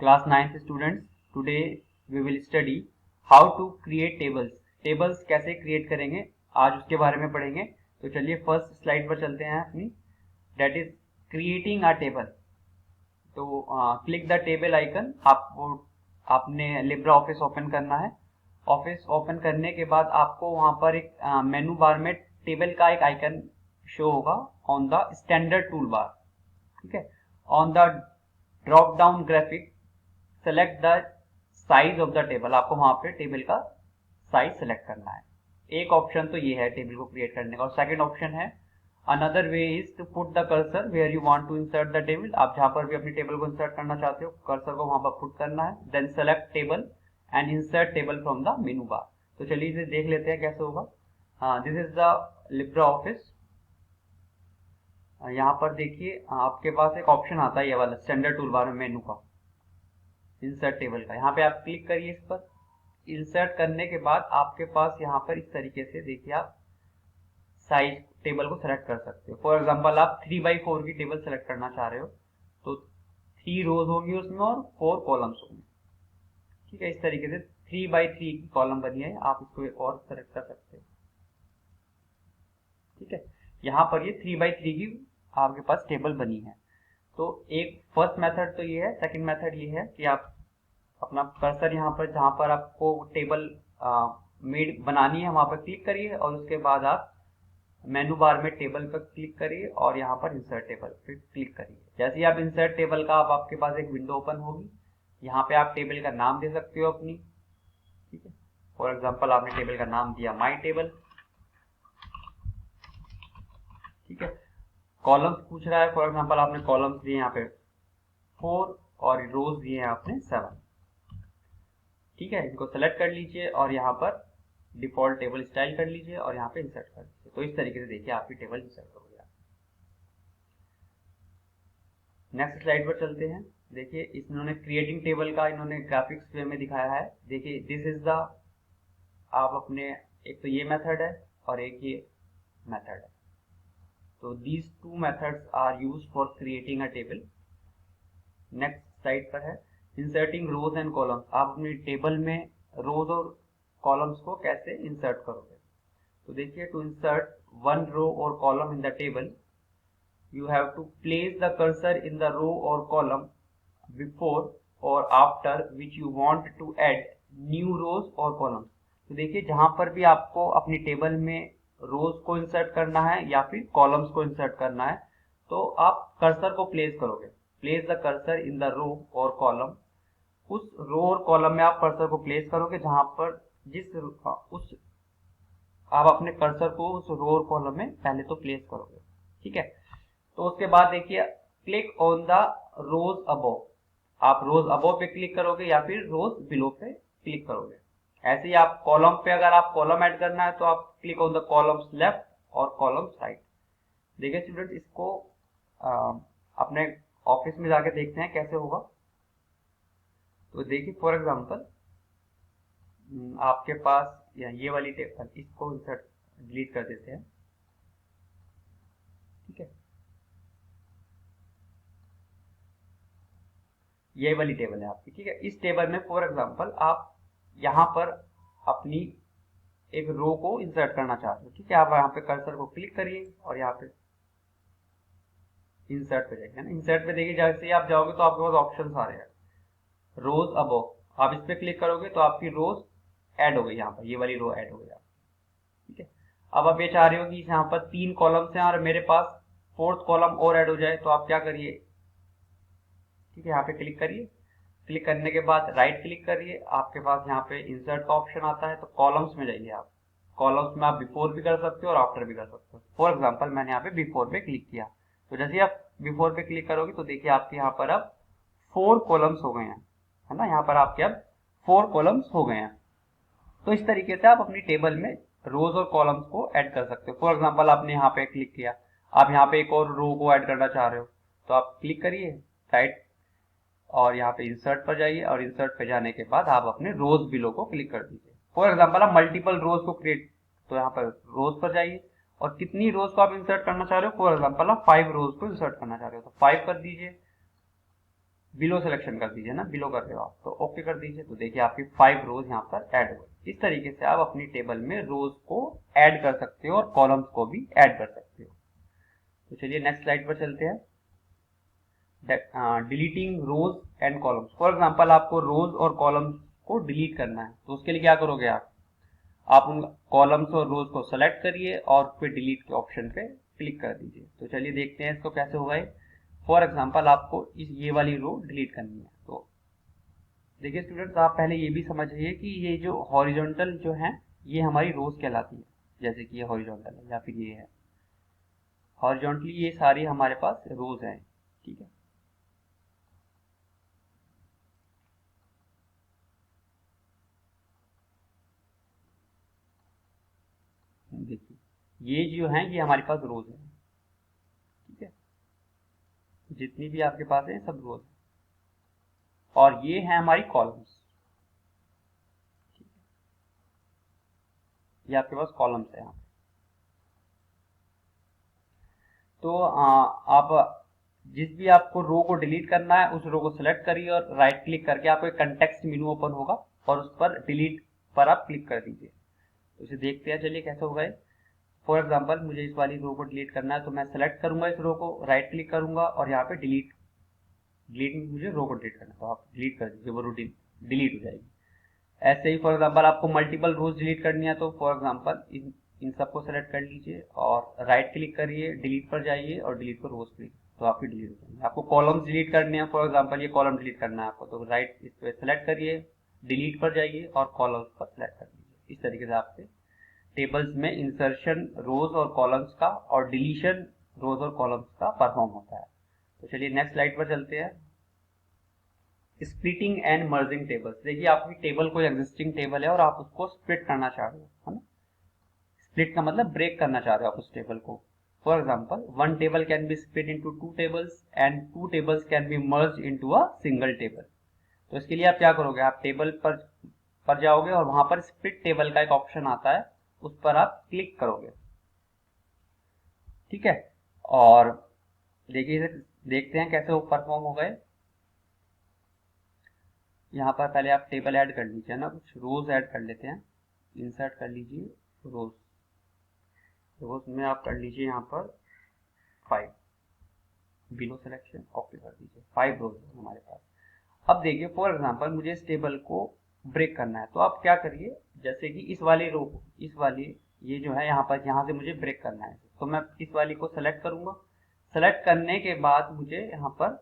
Class 9th students, today we will study how to create tables. Tables कैसे create करेंगे आज उसके बारे में पढ़ेंगे। तो चलिए फर्स्ट स्लाइड पर चलते हैं अपनी, date is creating a table. तो क्लिक द टेबल आइकन। आपने लिब्रा ऑफिस ओपन करना है। ऑफिस ओपन करने के बाद आपको वहां पर एक मेनू बार में टेबल का एक आइकन शो होगा on the standard tool bar. ठीक है, on the drop down graphic select the size of the table. आपको वहां पे टेबल का साइज सेलेक्ट करना है। एक ऑप्शन तो ये है टेबल को क्रिएट करने का, और सेकंड ऑप्शन है another way is to put the cursor where you want to insert the table. आप जहां पर भी अपनी टेबल को इंसर्ट करना चाहते हो, कर्सर को वहां पर पुट करना है, then select table and insert table from the menu bar. तो चलिए इसे देख लेते हैं कैसे होगा। This is the LibreOffice. यहाँ पर देखिए आपके पास एक ऑप्शन आता है ये वाला स्टैंडर्ड टूल बार में मेनू का, इंसर्ट टेबल का। यहाँ पे आप क्लिक करिए इस पर। इंसर्ट करने के बाद आपके पास यहाँ पर इस तरीके से देखिए आप साइज टेबल को सेलेक्ट कर सकते हो। फॉर एग्जांपल आप 3x4 की टेबल सेलेक्ट करना चाह रहे हो तो 3 रोज होंगी उसमें और 4 कॉलम्स होंगे। ठीक है, इस तरीके से 3x3 की कॉलम बनी है, आप इसको एक और सेलेक्ट कर सकते हो। ठीक है, यहाँ पर ये 3x3 की आपके पास टेबल बनी है। तो एक फर्स्ट मेथड तो ये है। सेकंड मेथड ये है कि आप अपना कर्सर यहाँ पर जहाँ पर आपको टेबल मेड बनानी है वहां पर क्लिक करिए, और उसके बाद आप मेनू बार में टेबल पर क्लिक करिए और यहाँ पर इंसर्ट टेबल पर क्लिक करिए। जैसे ही आप इंसर्ट टेबल का आपके पास एक विंडो ओपन होगी, यहाँ पे आप टेबल का नाम दे सकते हो अपनी। ठीक है, फॉर एग्जांपल आपने टेबल का नाम दिया माई टेबल। ठीक है, कॉलम्स पूछ रहा है, फॉर एग्जांपल आपने कॉलम्स दिए यहाँ पे 4 और रोज दिए हैं आपने 7। ठीक है, इनको सेलेक्ट कर लीजिए और यहाँ पर डिफॉल्ट टेबल स्टाइल कर लीजिए और यहाँ पे इंसर्ट कर लीजिए। तो इस तरीके से देखिए आपकी टेबल इंसर्ट हो गया। नेक्स्ट स्लाइड पर चलते हैं। देखिए इन्होंने क्रिएटिंग टेबल का इन्होंने ग्राफिक्स वे में दिखाया है। देखिए दिस इज द, आप अपने एक तो ये मेथड है और एक ये मेथड है। तो these two methods are used for creating a table. Next slide पर है इंसर्टिंग रोज एंड कॉलम्स। आप अपनी टेबल में रोज और कॉलम्स को कैसे इंसर्ट करोगे। तो देखिए टू इंसर्ट वन रो और column in the table you have to place the cursor in the row or column before or after which you want to add new rows or columns। तो देखिए जहां पर भी आपको अपनी table में रोज को इंसर्ट करना है या फिर कॉलम्स को इंसर्ट करना है, तो आप कर्सर को प्लेस करोगे। Place the cursor in the row और कॉलम। उस रो और कॉलम में आप कर्सर को प्लेस करोगे जहां पर उस आप अपने कर्सर को उस रो और कॉलम में पहले तो प्लेस करोगे। ठीक है, तो उसके बाद देखिए click on the rows above. आप रोज अबोव पे क्लिक करोगे या फिर रोज बिलो पे क्लिक करोगे। ऐसे ही आप कॉलम पे, अगर आप कॉलम ऐड करना है तो आप click on the columns left और कॉलम्स राइट। देखिए स्टूडेंट इसको अपने ऑफिस में जाके देखते हैं कैसे होगा। तो देखिए फॉर एग्जांपल आपके पास ये वाली टेबल, इसको इंसर्ट डिलीट कर देते हैं। ठीक है, ये वाली टेबल है आपकी। ठीक है, इस टेबल में फॉर एग्जांपल आप यहाँ पर अपनी एक रो को इंसर्ट करना चाहते हो। ठीक है, आप यहाँ पे कर्सर को क्लिक करिए और यहाँ पे इंसर्ट पे जाइए। इंसर्ट पे देखिए जैसे ही आप जाओगे तो आपके पास ऑप्शन आ रहे हैं रोज अबोव। आप इस पे क्लिक करोगे तो आपकी रोज ऐड हो गई, यहाँ पर ये वाली रो ऐड हो गई। ठीक है, अब आप ये चाह रहे हो कि यहाँ पर 3 कॉलम्स हैं और मेरे पास 4th कॉलम और ऐड हो जाए, तो आप क्या करिए। ठीक है, यहाँ पे क्लिक करिए। क्लिक करने के बाद राइट क्लिक करिए, आपके पास यहाँ पे इंसर्ट का ऑप्शन आता है, तो कॉलम्स में जाइए। आप कॉलम्स में आप बिफोर भी कर सकते हो और आफ्टर भी कर सकते हो। फॉर एग्जांपल मैंने यहाँ पे बिफोर पे क्लिक किया, तो जैसे आप बिफोर पे क्लिक करोगे तो देखिए आपके यहाँ पर अब 4 कॉलम्स हो गए हैं, है ना। यहाँ पर आपके अब 4 कॉलम्स हो गए हैं। तो इस तरीके से आप अपनी टेबल में रोज और कॉलम्स को ऐड कर सकते हो। फॉर एग्जांपल आपने यहाँ पे क्लिक किया, आप यहाँ पे एक और रो को ऐड करना चाह रहे हो, तो आप क्लिक करिए राइट और यहाँ पे इंसर्ट पर जाइए, और इंसर्ट पे जाने के बाद आप अपने रोज बिलो को क्लिक कर दीजिए। फॉर एग्जांपल आप मल्टीपल रोज को क्रिएट, तो यहाँ पर रोज पर जाइए और कितनी रोज को आप इंसर्ट करना चाह रहे हो। फॉर एग्जांपल आप 5 रोज को इंसर्ट करना चाह रहे हो तो 5 कर दीजिए। बिलो सिलेक्शन कर दीजिए ना, बिलो कर रहे हो आप तो ओके कर दीजिए। तो देखिए आपकी 5 रोज यहाँ पर ऐड हो गई। इस तरीके से आप अपनी टेबल में रोज को ऐड कर सकते हो और कॉलम्स को भी ऐड कर सकते हो। तो चलिए नेक्स्ट स्लाइड पर चलते हैं। Deleting rows and columns. For example आपको रोज और कॉलम्स को डिलीट करना है, तो उसके लिए क्या करोगे आप उन कॉलम्स और रोज को सेलेक्ट करिए और फिर डिलीट के ऑप्शन पे क्लिक कर दीजिए। तो चलिए देखते हैं इसको कैसे होगा। फॉर एग्जांपल आपको ये वाली रो डिलीट करनी है। तो देखिए स्टूडेंट्स, आप पहले ये भी समझिए कि ये जो हॉरिजॉन्टल जो है ये हमारी रोज कहलाती है। जैसे कि ये हॉरिजॉन्टल है या फिर ये है हॉरिजॉन्टली, ये सारी हमारे पास रोज हैं। ठीक है, देखिए ये जो है ये हमारे पास रोज है। ठीक है, जितनी भी आपके पास है सब रोज है और ये है हमारी कॉलम्स। ये आपके पास कॉलम्स है यहाँ पे। तो आप जिस भी आपको रो को डिलीट करना है उस रो को सिलेक्ट करिए और राइट क्लिक करके आपको एक कंटेक्स्ट मेनू ओपन होगा और उस पर डिलीट पर आप क्लिक कर दीजिए। तो इसे देखते हैं चलिए कैसे होगा। फॉर एग्जांपल मुझे इस वाली रो को डिलीट करना है, तो मैं सेलेक्ट करूंगा इस रो को, राइट क्लिक करूंगा और यहाँ पे डिलीट में मुझे रो को डिलीट करना है, तो आप डिलीट कर दीजिए, वो रो डिलीट हो जाएगी। ऐसे ही फॉर एग्जांपल आपको मल्टीपल रोज डिलीट करनी है, तो फॉर एग्जांपल इन सबको सेलेक्ट कर लीजिए और राइट क्लिक करिए, डिलीट पर जाइए और डिलीट पर रोज क्लिक, तो आपकी डिलीट हो जाएगी। आपको कॉलम्स डिलीट करने हैं, फॉर एग्जांपल ये कॉलम डिलीट करना है आपको, तो राइट इस पर सेलेक्ट करिए, डिलीट पर जाइए और कॉलम्स पर सेलेक्ट कर लीजिए। इस तरीके से आपके टेबल्स में इंसर्शन रोज और कॉलम्स का और डिलीशन रोज और कॉलम्स का परफॉर्म होता है। तो चलिए नेक्स्ट स्लाइड पर चलते हैं। Splitting and merging tables. देखिए आपकी टेबल कोई एग्जिस्टिंग टेबल है और आप उसको स्प्लिट करना चाह रहे हो, है ना। स्प्लिट का मतलब ब्रेक करना चाह रहे हो आप उस टेबल को। For example one table can be split into two tables and two tables can be merge into a single table. तो इसके लिए आप क्या करोगे, आप टेबल पर जाओगे और वहां पर स्प्लिट टेबल का एक ऑप्शन आता है, उस पर आप क्लिक करोगे। ठीक है, और देखिए देखते हैं कैसे वो परफॉर्म हो गए। यहाँ पर पहले आप टेबल ऐड कर लीजिए ना, कुछ रोज ऐड कर लेते हैं। इंसर्ट कर लीजिए रोज, रोज में आप कर लीजिए यहाँ पर 5, बिलो सिलेक्शन ओके कर दीजिए। 5 रोज है हमारे पास। अब देखिए फॉर एग्जांपल मुझे इस टेबल को ब्रेक करना है, तो आप क्या करिए, जैसे कि इस वाली रो को, इस वाली ये जो है यहाँ पर, यहाँ से मुझे ब्रेक करना है, तो मैं इस वाली को सेलेक्ट करूंगा। सेलेक्ट करने के बाद मुझे यहाँ पर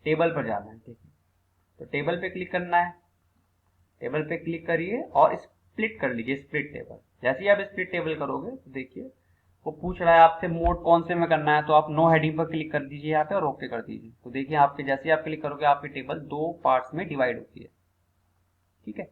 टेबल पर जाना है। ठीक है, तो टेबल पे क्लिक करना है, टेबल पे क्लिक करिए और स्प्लिट कर लीजिए, स्प्लिट टेबल। जैसे ही आप स्प्लिट टेबल करोगे तो देखिए वो पूछ रहा है आपसे मोड कौन से में करना है, तो आप नो हेडिंग पर क्लिक कर दीजिए यहाँ पे और ओके कर दीजिए। तो देखिए आपके जैसे ही आप क्लिक करोगे आपकी टेबल 2 पार्ट्स में डिवाइड होती है। ठीक है,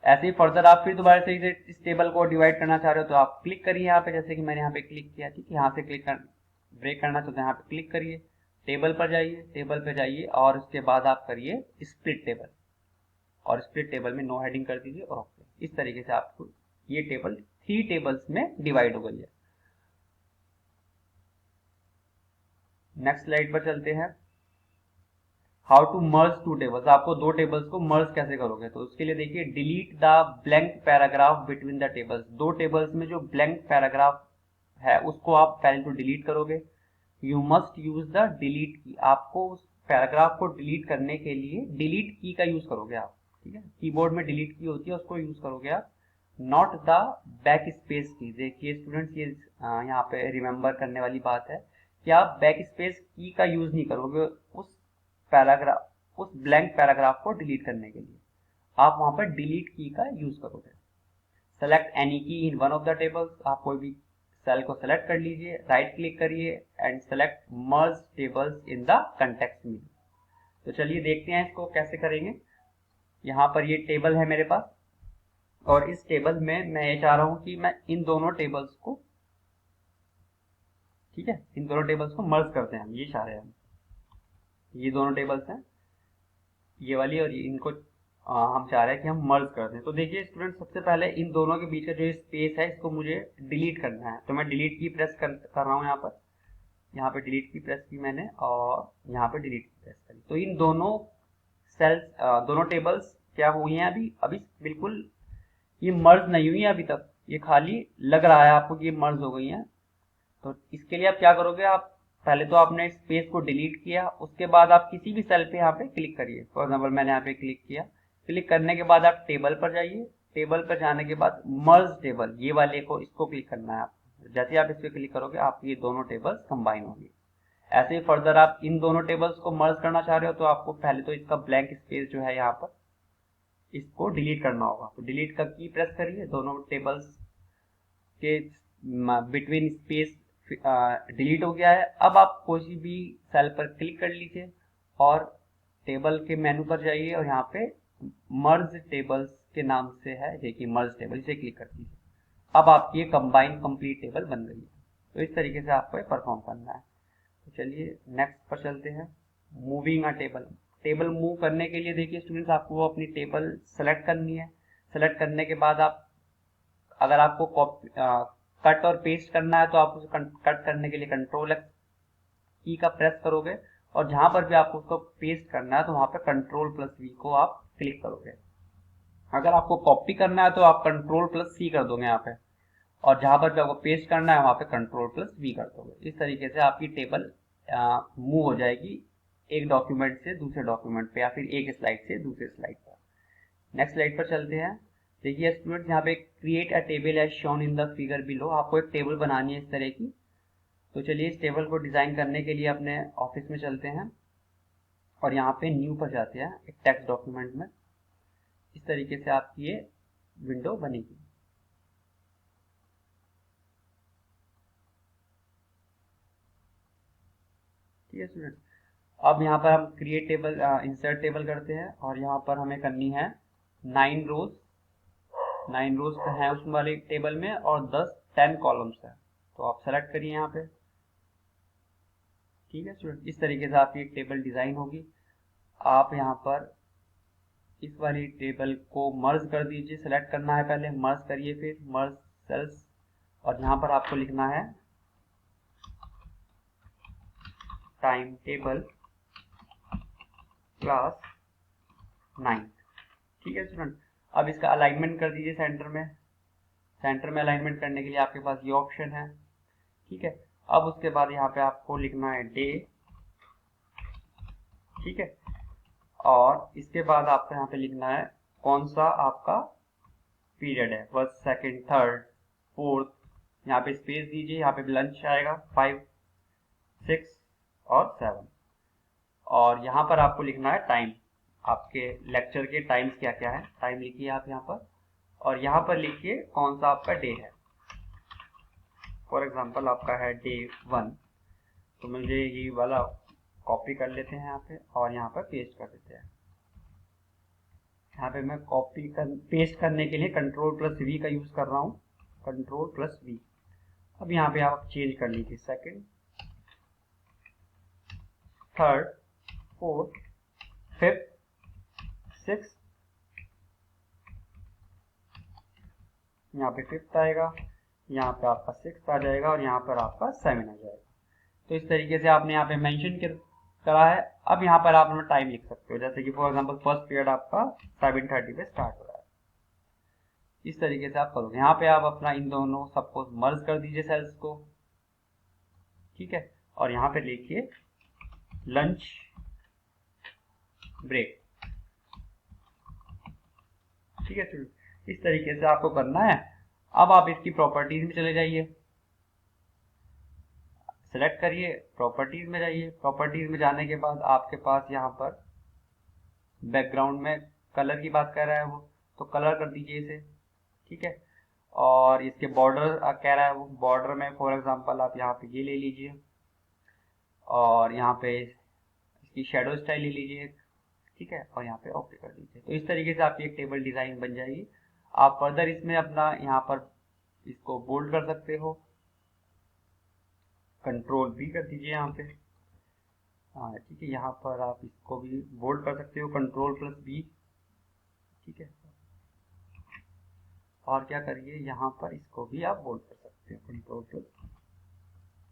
ऐसे ही फर्दर आप फिर दोबारा से इस टेबल को डिवाइड करना चाह रहे हो तो आप क्लिक करिए यहाँ पे, जैसे कि मैंने यहाँ पे क्लिक किया। ठीक है, यहाँ से क्लिक कर ब्रेक करना चाहते हैं यहाँ पे क्लिक करिए, टेबल पर जाइए, टेबल पर जाइए और उसके बाद आप करिए स्प्लिट टेबल और स्प्लिट टेबल में नो हेडिंग कर दीजिए और ओके। इस तरीके से आपको ये टेबल 3 टेबल्स में डिवाइड हो गई है। नेक्स्ट स्लाइड पर चलते हैं। How to merge two tables. आपको दो टेबल्स को मर्ज कैसे करोगे, तो उसके लिए देखिए delete the blank paragraph between the tables. दो टेबल्स में जो ब्लैंक पैराग्राफ है उसको आप पहले तो डिलीट करोगे। You must use the delete की। आपको उस पैराग्राफ को डिलीट करने के लिए डिलीट की का यूज करोगे आप। ठीक है, कीबोर्ड में डिलीट की होती है, उसको यूज करोगे आप, नॉट द बैक स्पेस की। देखिए स्टूडेंट्स, ये यहाँ पे रिमेंबर करने वाली बात है कि आप बैक स्पेस की का यूज नहीं करोगे उस ब्लैंक पैराग्राफ को डिलीट करने के लिए। आप वहां पर डिलीट की का यूज करोगे। सेलेक्ट एनी की in one of the tables. आप कोई भी सेल को सेलेक्ट कर लीजिए, राइट क्लिक करिए and select merge tables in the context मेनू। तो चलिए देखते हैं इसको कैसे करेंगे। यहाँ पर ये टेबल है मेरे पास और इस टेबल में मैं ये चाह रहा हूँ कि मैं इन दोनों टेबल्स को, ठीक है, इन दोनों टेबल्स को मर्ज करते हैं हम, ये चाह रहे हैं हम। ये दोनों टेबल्स हैं, ये वाली और ये, इनको हम चाह रहे हैं कि हम मर्ज कर दें। तो देखिए स्टूडेंट, सबसे पहले इन दोनों के बीच का जो स्पेस है इसको मुझे डिलीट करना है, तो मैं डिलीट की प्रेस कर रहा हूँ। यहाँ पे डिलीट की प्रेस की मैंने और यहाँ पे डिलीट की प्रेस करी। तो इन दोनों सेल्स दोनों टेबल्स क्या हुई हैं, अभी अभी बिल्कुल ये मर्ज नहीं हुई है अभी तक, ये खाली लग रहा है आपको कि ये मर्ज हो गई हैं। तो इसके लिए आप क्या करोगे, आप पहले तो आपने स्पेस को डिलीट किया, उसके बाद आप किसी भी सेल पे यहाँ पे क्लिक करिए। फॉर एग्जाम्पल मैंने यहाँ पे क्लिक किया, क्लिक करने के बाद आप टेबल पर जाइए, टेबल पर जाने के बाद मर्ज टेबल ये वाले को, इसको क्लिक करना है आपको। जैसे ही आप इस पर क्लिक करोगे आपकी ये दोनों टेबल्स कंबाइन होंगी। ऐसे ही फर्दर आप इन दोनों टेबल्स को मर्ज करना चाह रहे हो तो आपको पहले तो इसका ब्लैंक स्पेस जो है यहाँ पर इसको डिलीट करना होगा। तो डिलीट का की प्रेस करिए, दोनों टेबल्स के बिटवीन स्पेस डिलीट हो गया है। अब आप कोई भी सेल पर क्लिक कर लीजिए और टेबल के मेनू पर जाइए और यहाँ पे मर्ज टेबल्स के नाम से है, देखिए मर्ज टेबल, इसे क्लिक कर दीजिए। अब आपकी ये कंबाइन कंप्लीट टेबल बन गई है। तो इस तरीके से आपको परफॉर्म करना है। तो चलिए नेक्स्ट पर चलते हैं, मूविंग अ टेबल। टेबल मूव करने के लिए देखिए स्टूडेंट्स आपको अपनी टेबल सेलेक्ट करनी है। सेलेक्ट करने के बाद आप, अगर आपको कट और पेस्ट करना है तो आप उसे कट करने के लिए कंट्रोल एक्स की का प्रेस करोगे, और जहां पर भी आपको उसको पेस्ट करना है तो वहां पे कंट्रोल प्लस वी को आप क्लिक करोगे। अगर आपको कॉपी करना है तो आप कंट्रोल प्लस सी कर दोगे यहाँ पे, और जहां पर भी आपको पेस्ट करना है वहां पे कंट्रोल प्लस वी कर दोगे। इस तरीके से आपकी टेबल मूव हो जाएगी एक डॉक्यूमेंट से दूसरे डॉक्यूमेंट पे, या फिर एक स्लाइड से दूसरे स्लाइड पर। नेक्स्ट स्लाइड पर चलते हैं। देखिए स्टूडेंट यहाँ पे create a table as shown in the figure below, आपको एक टेबल बनानी है इस तरह की। तो चलिए इस टेबल को डिजाइन करने के लिए अपने ऑफिस में चलते हैं और यहाँ पे न्यू पर जाते हैं, एक टेक्स्ट डॉक्यूमेंट में। इस तरीके से आपकी ये विंडो बनेगी। ठीक है स्टूडेंट, अब यहाँ पर हम क्रिएट टेबल इंसर्ट टेबल करते हैं और यहाँ पर हमें करनी है 9 रोज। 9 रोज है उस वाले टेबल में और 10 कॉलम्स है। तो आप सेलेक्ट करिए यहाँ पे। ठीक है स्टूडेंट, इस तरीके से आपकी एक टेबल डिजाइन होगी। आप यहाँ पर इस वाली टेबल को मर्ज कर दीजिए, सेलेक्ट करना है पहले, मर्ज करिए, फिर मर्ज सेल्स, और यहाँ पर आपको लिखना है टाइम टेबल क्लास 9। ठीक है स्टूडेंट, अब इसका अलाइनमेंट कर दीजिए सेंटर में। सेंटर में अलाइनमेंट करने के लिए आपके पास ये ऑप्शन है। ठीक है, अब उसके बाद यहाँ पे आपको लिखना है डे। ठीक है, और इसके बाद आपको यहाँ पे लिखना है कौन सा आपका पीरियड है, फर्स्ट सेकंड थर्ड फोर्थ। यहाँ पे स्पेस दीजिए, यहाँ पे लंच आएगा 5 6 और 7, और यहाँ पर आपको लिखना है टाइम, आपके लेक्चर के टाइम्स क्या क्या है, टाइम लिखिए आप यहाँ पर, और यहाँ पर लिखिए कौन सा आपका डे है। फॉर एग्जांपल आपका है डे 1, तो मुझे ये वाला कॉपी कर लेते हैं यहाँ पे और यहाँ पर पेस्ट कर देते हैं। यहाँ पे मैं पेस्ट करने के लिए कंट्रोल प्लस वी का यूज कर रहा हूँ, कंट्रोल प्लस वी। अब यहाँ पे आप चेंज कर लीजिए second, third, fourth, fifth, six, यहाँ पे फिफ्थ आएगा, यहाँ पे आपका सिक्स आ जाएगा और यहाँ पर आपका 7 आ जाएगा। तो इस तरीके से आपने यहाँ पे मेंशन करा है। अब यहाँ पर आप टाइम लिख सकते हो, जैसे कि फॉर एग्जांपल फर्स्ट पीरियड आपका 7:30 पे स्टार्ट हो रहा है। इस तरीके से आप करोगे। यहाँ पे आप अपना इन दोनों सबको मर्ज कर दीजिए सेल्स को। ठीक है, और यहाँ पे लिखिए लंच ब्रेक। ठीक है, इस तरीके से आपको करना है। अब आप इसकी प्रॉपर्टीज में चले जाइए, सेलेक्ट करिए, प्रॉपर्टीज में जाइए। प्रॉपर्टीज में जाने के बाद आपके पास यहाँ पर बैकग्राउंड में कलर की बात कर रहा है वो, तो कलर कर दीजिए इसे। ठीक है, और इसके बॉर्डर कह रहा है वो, बॉर्डर में फॉर एग्जांपल आप यहाँ पे ये ले लीजिए और यहाँ पे इसकी शेडो स्टाइल ले लीजिए। ठीक है, और यहाँ पे ओके कर दीजिए। तो इस तरीके से आपकी एक टेबल डिजाइन बन जाएगी। आप फर्दर इसमें अपना यहाँ पर इसको बोल्ड कर सकते हो, कंट्रोल भी कर दीजिए यहाँ पे। हाँ ठीक है, यहाँ पर आप इसको भी बोल्ड कर सकते हो, कंट्रोल प्लस बी। ठीक है, और क्या करिए यहाँ पर इसको भी आप बोल्ड कर सकते हो, कंट्रोल प्लस।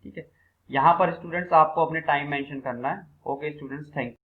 ठीक है, यहाँ पर स्टूडेंट्स आपको अपने टाइम मेंशन करना है। Okay students, thank you.